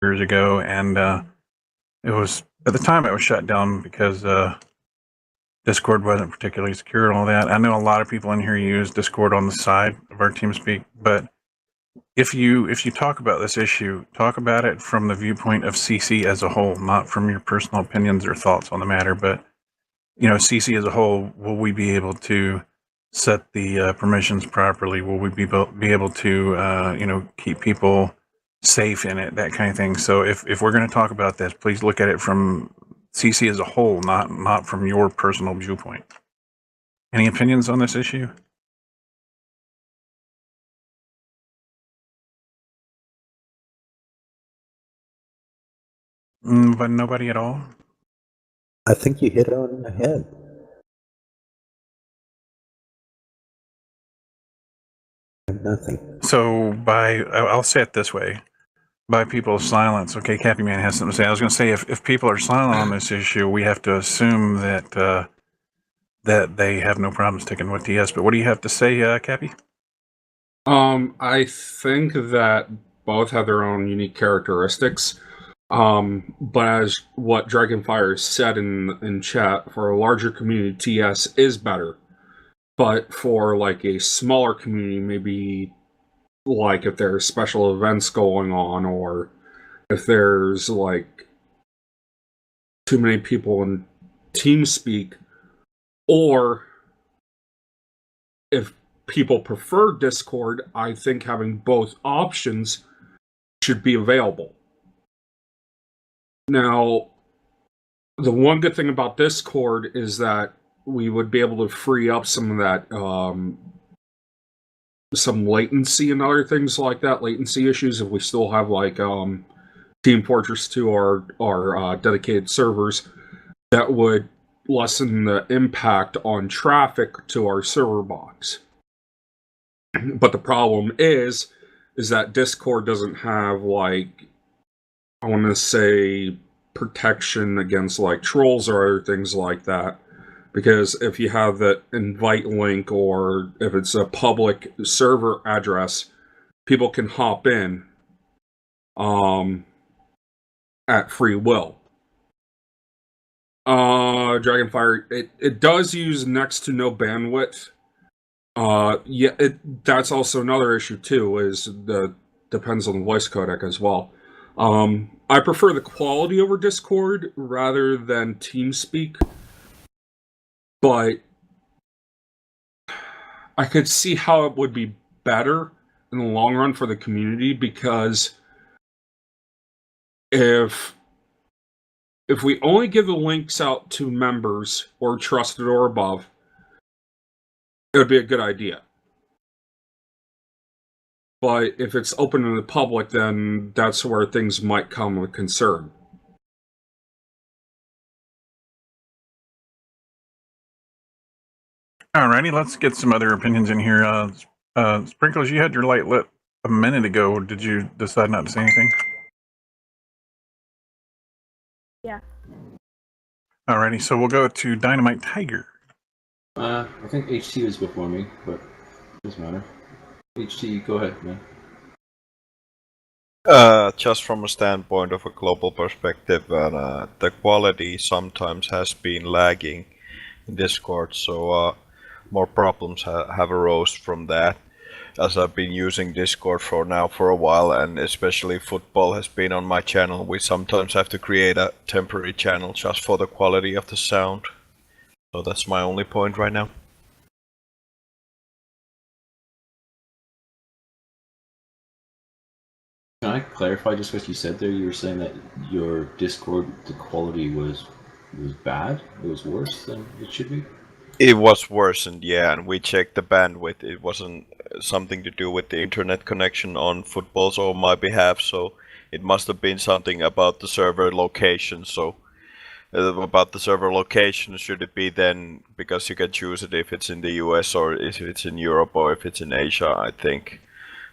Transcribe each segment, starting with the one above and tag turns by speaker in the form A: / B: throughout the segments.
A: years ago, and it was at the time it was shut down because Discord wasn't particularly secure and all that. I know a lot of people in here use Discord on the side of our TeamSpeak, but if you talk about this issue, talk about it from the viewpoint of CC as a whole, not from your personal opinions or thoughts on the matter, but CC as a whole. Will we be able to set the permissions properly? Will we be able to keep people safe in it, that kind of thing? So if we're going to talk about this, please look at it from CC as a whole, not from your personal viewpoint. Any opinions on this issue? But nobody at all?
B: I think you hit it on the head. Nothing.
A: So I'll say it this way. By people's silence, okay, Cappy Man has something to say. I was going to say, if people are silent on this issue, we have to assume that that they have no problem sticking with TS. But what do you have to say, Cappy?
C: I think that both have their own unique characteristics. But as what Dragonfire said in chat, for a larger community, TS is better. But for like a smaller community, maybe like if there's special events going on, or if there's like too many people in TeamSpeak, or if people prefer Discord, I think having both options should be available. Now, the one good thing about Discord is that we would be able to free up some of that, some latency and other things like that, latency issues, if we still have like Team Fortress 2 our dedicated servers, that would lessen the impact on traffic to our server box. But the problem is that Discord doesn't have, like, I want to say, protection against like trolls or other things like that. Because if you have that invite link, or if it's a public server address, people can hop in at free will. Dragonfire, it does use next to no bandwidth. That's also another issue too, is the depends on the voice codec as well. I prefer the quality over Discord rather than TeamSpeak, but I could see how it would be better in the long run for the community, because if we only give the links out to members or trusted or above, it would be a good idea. But if it's open to the public, then that's where things might come with concern.
A: Alrighty, let's get some other opinions in here. Sprinkles, you had your light lit a minute ago. Did you decide not to say anything?
D: Yeah.
A: Alrighty, so we'll go to Dynamite Tiger.
E: I think HT was before me, but it doesn't matter. HT, go ahead, man.
F: Just from a standpoint of a global perspective, the quality sometimes has been lagging in Discord, so more problems have arose from that. As I've been using Discord for a while, and especially football has been on my channel, we sometimes have to create a temporary channel just for the quality of the sound. So that's my only point right now.
E: Can I clarify just what you said there? You were saying that your Discord, the quality was bad? It was worse than it should be?
F: It was worsened, yeah, and we checked the bandwidth. It wasn't something to do with the internet connection on footballs or my behalf, so it must have been something about the server location. So about the server location, should it be then, because you can choose it if it's in the US or if it's in Europe or if it's in Asia, I think.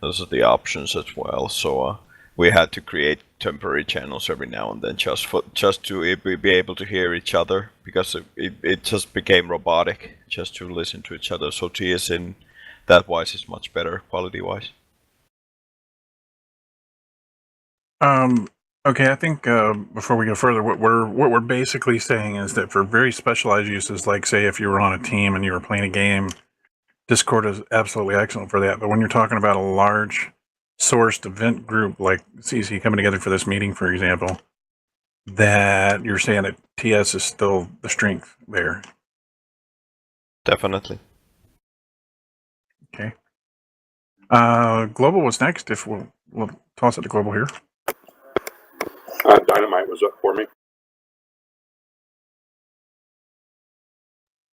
F: Those are the options as well. So we had to create temporary channels every now and then just to be able to hear each other, because it just became robotic just to listen to each other. So TS in that wise is much better quality wise.
A: Okay, I think before we go further, what we're basically saying is that for very specialized uses, like say if you were on a team and you were playing a game, Discord is absolutely excellent for that. But when you're talking about a large sourced event group like CC coming together for this meeting, for example, that you're saying that TS is still the strength there.
F: Definitely.
A: Okay. Global was next. If we'll toss it to Global here.
D: Dynamite was up for me.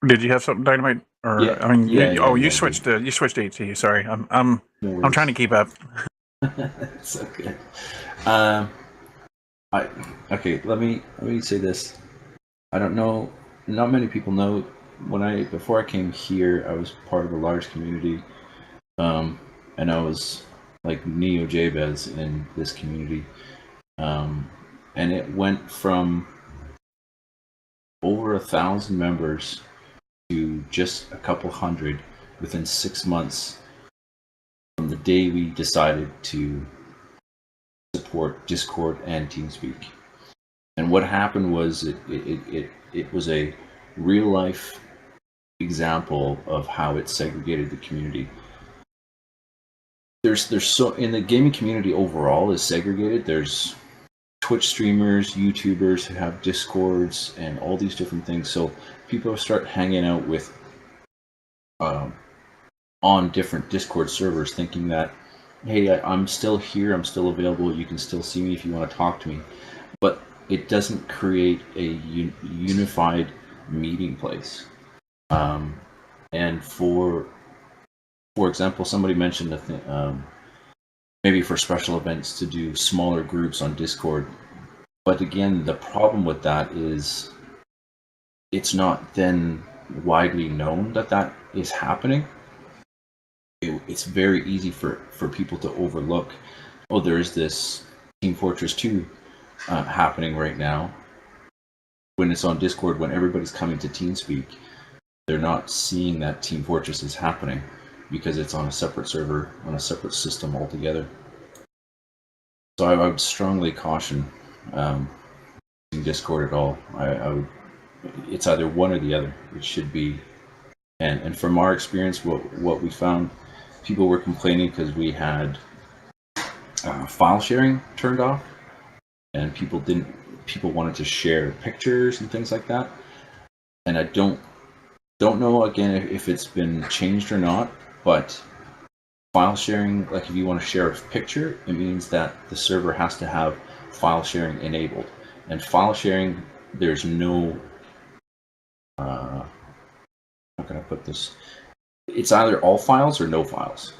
A: Did you have something, Dynamite? Or
E: Yeah,
A: I mean,
E: yeah,
A: you
E: yeah,
A: switched to AT. Sorry,
E: No
A: I'm
E: worries.
A: trying to keep up.
E: It's okay. Okay. Let me say this. I don't know. Not many people know. Before I came here, I was part of a large community, and I was like Neo Jabez in this community, and it went from over 1,000 members to just a couple hundred within 6 months from the day we decided to support Discord and TeamSpeak. And what happened was it was a real life example of how it segregated the community. There's so in the gaming community overall is segregated. There's Twitch streamers, YouTubers who have Discords and all these different things. So people start hanging out with on different Discord servers, thinking that, hey, I'm still here, I'm still available, you can still see me if you want to talk to me. But it doesn't create a unified meeting place. And for example, somebody mentioned a thing, maybe for special events to do smaller groups on Discord. But again, the problem with that is it's not then widely known that that is happening. It's very easy for people to overlook, oh, there's this Team Fortress 2 happening right now. When it's on Discord, when everybody's coming to TeamSpeak, they're not seeing that Team Fortress is happening because it's on a separate server, on a separate system altogether. So I would strongly caution using Discord at all. I would. It's either one or the other. It should be. And from our experience, what we found, people were complaining because we had file sharing turned off, and people wanted to share pictures and things like that. And I don't know again if it's been changed or not, but file sharing, like if you want to share a picture, it means that the server has to have file sharing enabled. And file sharing, there's no how can I put this? It's either all files or no files.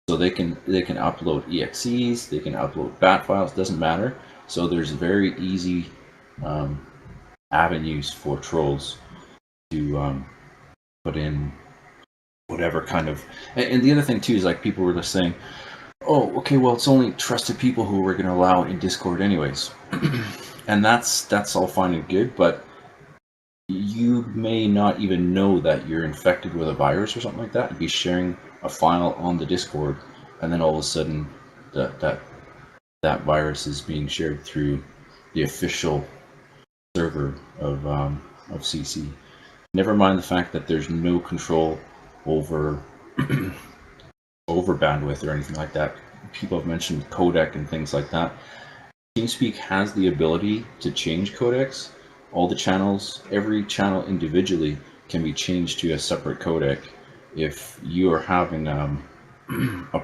E: So they can upload EXEs, they can upload BAT files, doesn't matter. So there's very easy avenues for trolls to put in whatever kind of. And the other thing too is like people were just saying, oh, okay, well it's only trusted people who we're going to allow in Discord anyways, and that's all fine and good, but you may not even know that you're infected with a virus or something like that and be sharing a file on the Discord, and then all of a sudden that virus is being shared through the official server of CC. Never mind the fact that there's no control over over bandwidth or anything like that. People have mentioned codec and things like that. TeamSpeak has the ability to change codecs. All the channels, every channel individually can be changed to a separate codec. If you are having a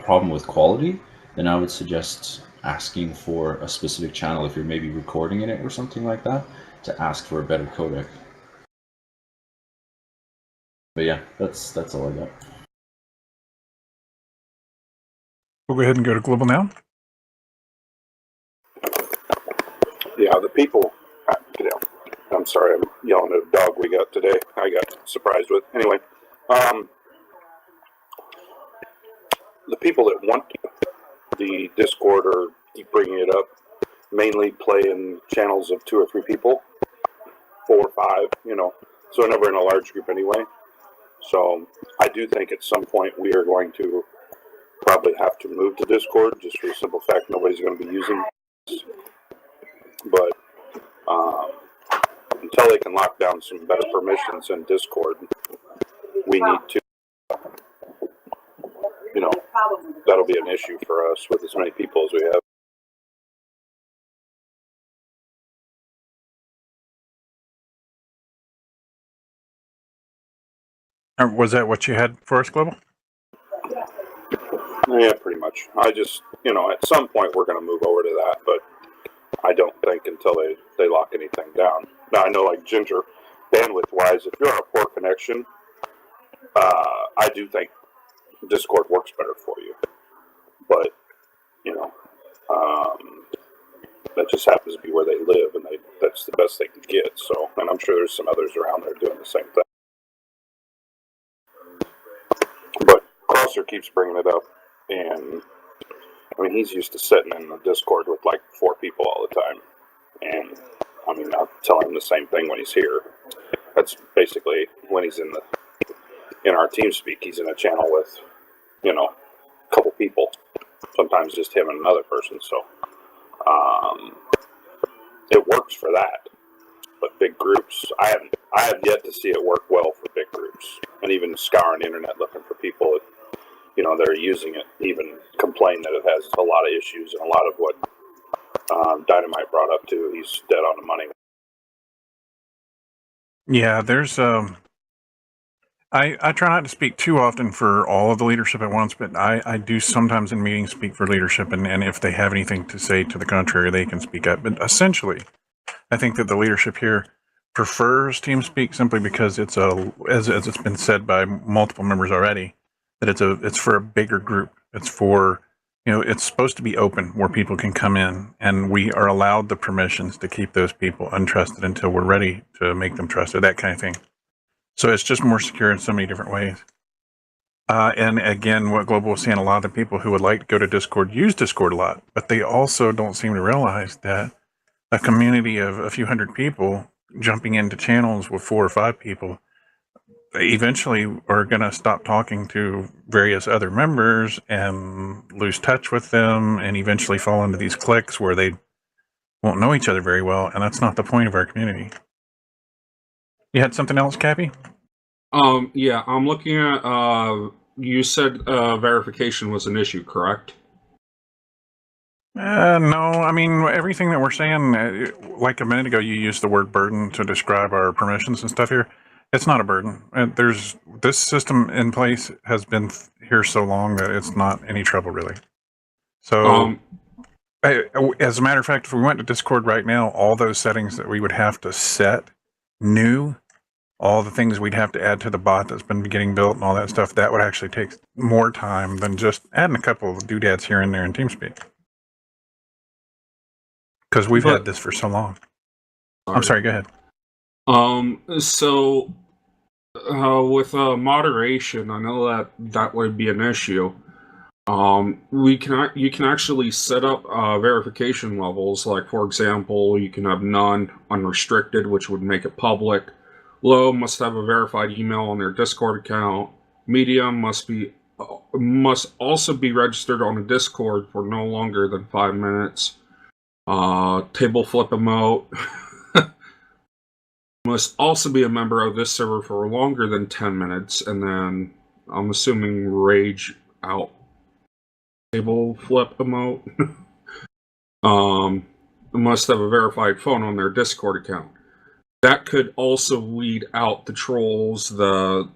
E: problem with quality, then I would suggest asking for a specific channel, if you're maybe recording in it or something like that, to ask for a better codec. But yeah, that's all I got.
A: We'll go ahead and go to Global now.
D: Yeah, the people. I'm sorry, I'm yelling at a dog we got today. I got surprised with. Anyway, the people that want the Discord or keep bringing it up mainly play in channels of 2 or 3 people, 4 or 5, so never in a large group anyway. So I do think at some point we are going to probably have to move to Discord, just for the simple fact nobody's going to be using this. until they can lock down some better permissions in Discord, we need to, that'll be an issue for us with as many people as we have.
A: Was that what you had for us, Global?
D: Yeah, pretty much. I just, at some point we're going to move over to that, but I don't think until they lock anything down. Now, I know, like Ginger, bandwidth-wise, if you're on a poor connection, I do think Discord works better for you. But, that just happens to be where they live, and that's the best they can get. So, and I'm sure there's some others around there doing the same thing. But Crosser keeps bringing it up, and I mean, he's used to sitting in the Discord with like 4 people all the time, and I mean, I'll tell him the same thing when he's here. That's basically when he's in our TeamSpeak. He's in a channel with, a couple people, sometimes just him and another person. So, it works for that. But big groups, I have yet to see it work well for big groups, and even scouring the internet looking for people that, that are using it, even complain that it has a lot of issues, and a lot of what Dynamite brought up too. He's dead on the money.
A: Yeah, there's I try not to speak too often for all of the leadership at once, but I do sometimes in meetings speak for leadership, and if they have anything to say to the contrary, they can speak up. But essentially, I think that the leadership here prefers TeamSpeak simply because it's as it's been said by multiple members already, that it's for a bigger group. It's for, it's supposed to be open where people can come in, and we are allowed the permissions to keep those people untrusted until we're ready to make them trusted, that kind of thing. So it's just more secure in so many different ways. And again, what Global was saying, a lot of the people who would like to go to Discord use Discord a lot, but they also don't seem to realize that a community of a few hundred people jumping into channels with 4 or 5 people eventually are going to stop talking to various other members and lose touch with them, and eventually fall into these cliques where they won't know each other very well, and that's not the point of our community. You had something else, Cappy?
C: Yeah, I'm looking at, you said verification was an issue, correct?
A: No, I mean, everything that we're saying, like a minute ago, you used the word burden to describe our permissions and stuff here. It's not a burden. There's this system in place has been here so long that it's not any trouble, really. So, as a matter of fact, if we went to Discord right now, all those settings that we would have to set new, all the things we'd have to add to the bot that's been getting built and all that stuff, that would actually take more time than just adding a couple of doodads here and there in TeamSpeak. Because we've had this for so long. I'm sorry, go ahead.
C: So, with moderation, I know that would be an issue. You can actually set up verification levels. Like, for example, you can have none, unrestricted, which would make it public. Low must have a verified email on their Discord account. Medium must also be registered on a Discord for no longer than 5 minutes. Table flip emote must also be a member of this server for longer than 10 minutes, and then I'm assuming rage out table flip emote must have a verified phone on their Discord account. That could also weed out the trolls, the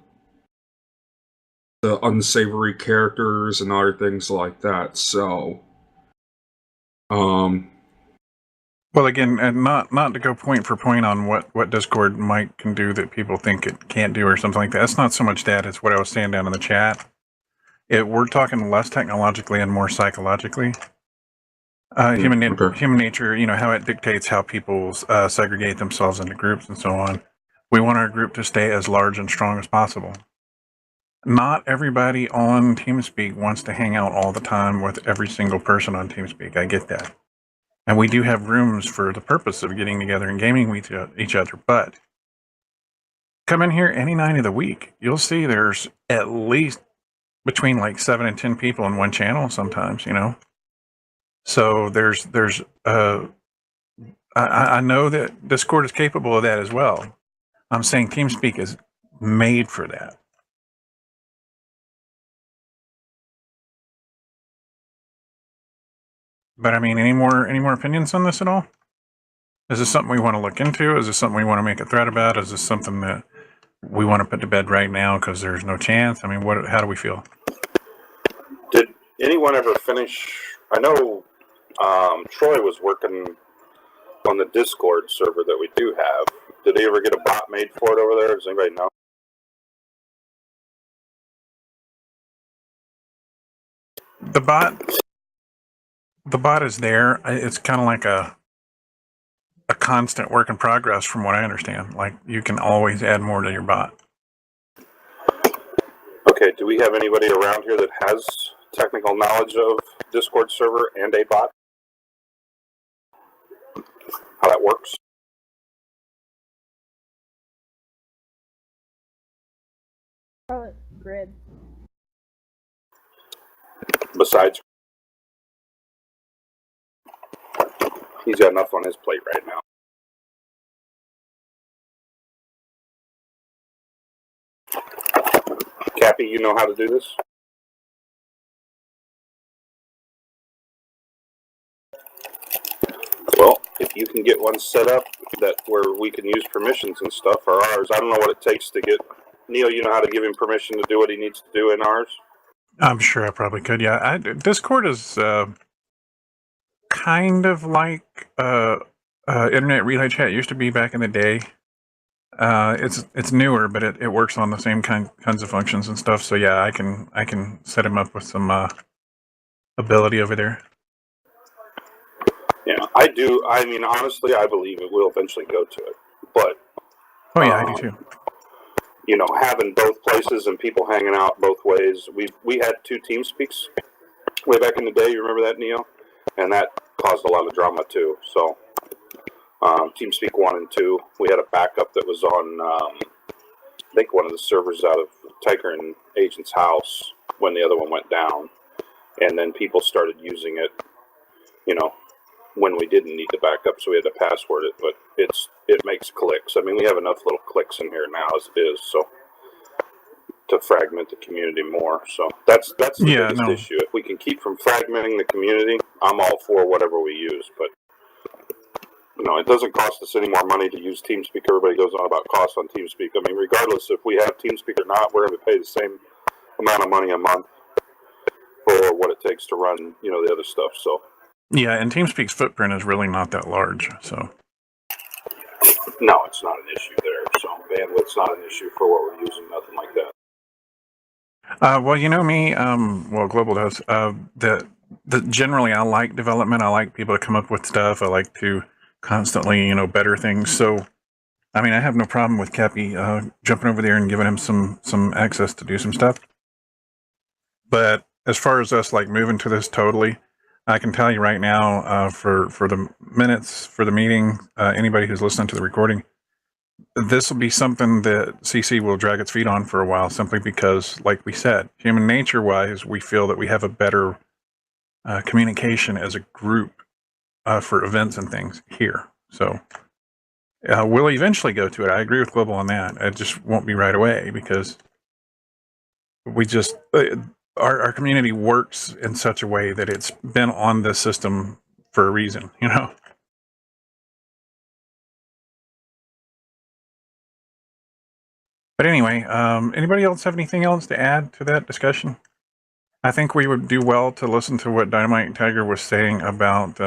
C: unsavory characters, and other things like that. So,
A: well, again, and not to go point for point on what Discord can do that people think it can't do or something like that. It's not so much that, it's what I was saying down in the chat. We're talking less technologically and more psychologically. Human nature, how it dictates how people segregate themselves into groups and so on. We want our group to stay as large and strong as possible. Not everybody on TeamSpeak wants to hang out all the time with every single person on TeamSpeak. I get that. And we do have rooms for the purpose of getting together and gaming with each other. But come in here any night of the week, you'll see there's at least between like 7 and 10 people in one channel sometimes, So there's a I know that Discord is capable of that as well. I'm saying TeamSpeak is made for that. But I mean, any more opinions on this at all? Is this something we want to look into? Is this something we want to make a thread about? Is this something that we want to put to bed right now because there's no chance? I mean, how do we feel?
D: Did anyone ever finish? I know Troy was working on the Discord server that we do have. Did they ever get a bot made for it over there? Does anybody know?
A: The bot is there. It's kind of like a constant work in progress from what I understand. Like, you can always add more to your bot.
D: Okay, do we have anybody around here that has technical knowledge of Discord server and a bot? How that works?
G: Grid.
D: Besides, he's got enough on his plate right now. Cappy, you know how to do this? Well, if you can get one set up that where we can use permissions and stuff for ours, I don't know what it takes to get Neil. You know how to give him permission to do what he needs to do in ours?
A: I'm sure I probably could. Yeah, Discord is kind of like Internet Relay Chat used to be back in the day. It's newer, but it works on the same kinds of functions and stuff. So yeah, I can set him up with some ability over there.
D: Yeah, I do. I mean, honestly, I believe it will eventually go to it. But
A: Oh yeah, I do too.
D: you know, having both places and people hanging out both ways. We had 2 TeamSpeaks way back in the day. You remember that, Neo? And that caused a lot of drama too. So TeamSpeak 1 and 2, we had a backup that was on I think one of the servers out of Tiger and Agent's house when the other one went down, and then people started using it, you know, when we didn't need to back up, so we had to password it. But it makes clicks. I mean, we have enough little clicks in here now as it is, so to fragment the community more. So that's the biggest issue. If we can keep from fragmenting the community, I'm all for whatever we use. But you know, it doesn't cost us any more money to use TeamSpeak. Everybody goes on about costs on TeamSpeak. I mean, regardless if we have TeamSpeak or not, we're going to pay the same amount of money a month for what it takes to run, you know, the other stuff. So
A: Yeah, and TeamSpeak's footprint is really not that large. So
D: no, it's not an issue there. So bandwidth's not an issue for what we're using. Nothing like that.
A: well, you know me. Well, Global does. Generally, I like development. I like people to come up with stuff. I like to constantly, better things. So, I mean, I have no problem with Cappy jumping over there and giving him some access to do some stuff. But as far as us like moving to this totally, I can tell you right now, for the minutes for the meeting, anybody who's listening to the recording, this will be something that CC will drag its feet on for a while, simply because, like we said, human nature wise, we feel that we have a better communication as a group for events and things here. So we'll eventually go to it. I agree with Global on that. It just won't be right away, because we just our community works in such a way that it's been on this system for a reason, But anyway, anybody else have anything else to add to that discussion? I think we would do well to listen to what Dynamite Tiger was saying about,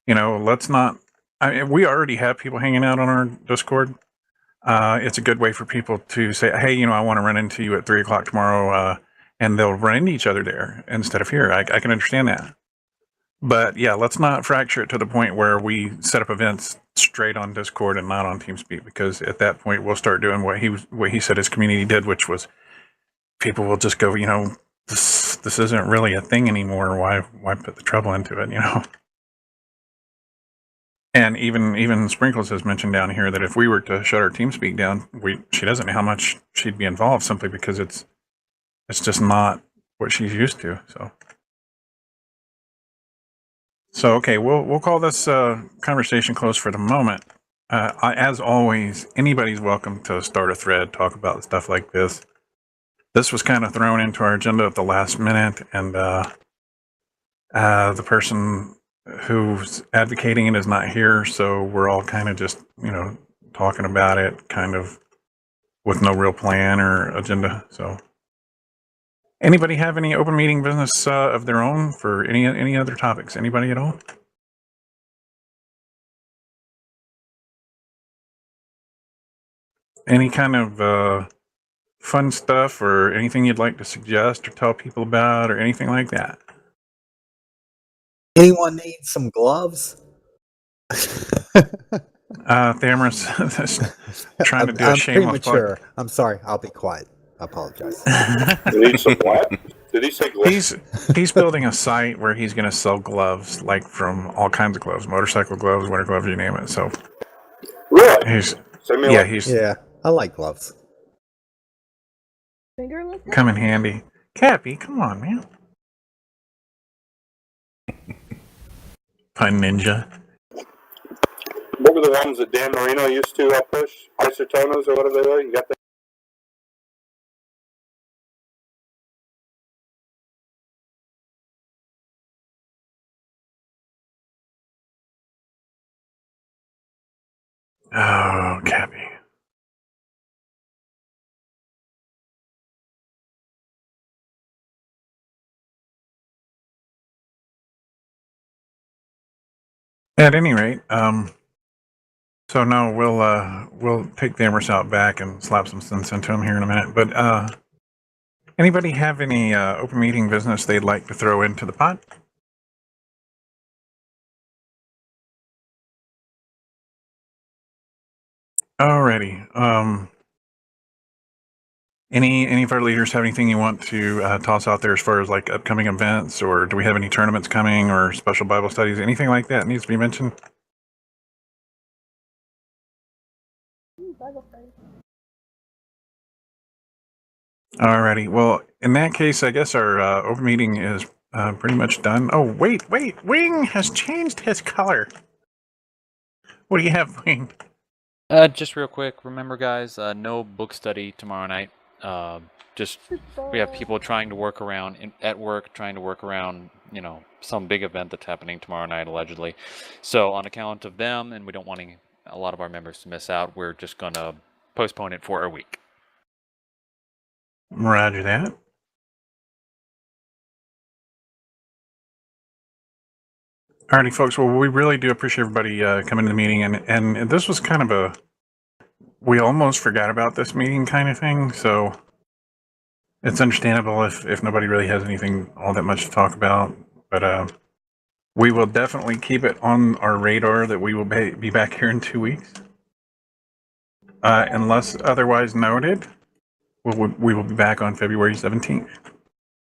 A: let's not. I mean, we already have people hanging out on our Discord. It's a good way for people to say, hey, I want to run into you at 3:00 tomorrow, and they'll run into each other there instead of here. I can understand that. But yeah, let's not fracture it to the point where we set up events straight on Discord and not on TeamSpeak, because at that point we'll start doing what he said his community did, which was people will just go, this isn't really a thing anymore. Why put the trouble into it, And even Sprinkles has mentioned down here that if we were to shut our TeamSpeak down, she doesn't know how much she'd be involved, simply because it's just not what she's used to. So So, okay, we'll call this conversation closed for the moment. As always, anybody's welcome to start a thread, talk about stuff like this. This was kind of thrown into our agenda at the last minute, and the person who's advocating it is not here, so we're all kind of just, talking about it, kind of with no real plan or agenda. So, anybody have any open meeting business of their own for any other topics? Anybody at all? Any kind of fun stuff or anything you'd like to suggest or tell people about or anything like that?
B: Anyone need some gloves?
A: Thamara's trying to do a
B: I'm
A: shameless plug.
B: premature. I'm sorry. I'll be quiet. I apologize.
D: Need some what? Did he say gloves?
A: He's building a site where he's going to sell gloves, like from all kinds of gloves, motorcycle gloves, winter gloves, you name it. So
D: Really?
A: he's
D: Send me a
A: yeah,
D: link.
A: he's
B: Yeah, I like gloves.
G: Fingerless?
A: come in handy. Cappy, come on, man. Pun ninja.
D: What were the ones that Dan Marino used to push? Isotonas or whatever they were? You got that?
A: Oh, Cappy. At any rate, so no, we'll take the Amherst out back and slap some sense into him here in a minute. But anybody have any open meeting business they'd like to throw into the pot? Alrighty. Any of our leaders have anything you want to toss out there as far as like upcoming events, or do we have any tournaments coming or special Bible studies? Anything like that needs to be mentioned?
G: Bible study.
A: Alrighty. Well, in that case, I guess our open meeting is pretty much done. Oh, wait. Wing has changed his color. What do you have, Wing?
H: Just real quick, remember guys, no book study tomorrow night. Just we have people trying to work around at work, trying to work around, some big event that's happening tomorrow night allegedly. So on account of them, and we don't want a lot of our members to miss out, we're just gonna postpone it for a week.
A: Roger that. Alrighty, folks. Well, we really do appreciate everybody coming to the meeting, and this was kind of we almost forgot about this meeting kind of thing, so it's understandable if nobody really has anything all that much to talk about, but we will definitely keep it on our radar that we will be back here in 2 weeks. Unless otherwise noted, we will be back on February 17th.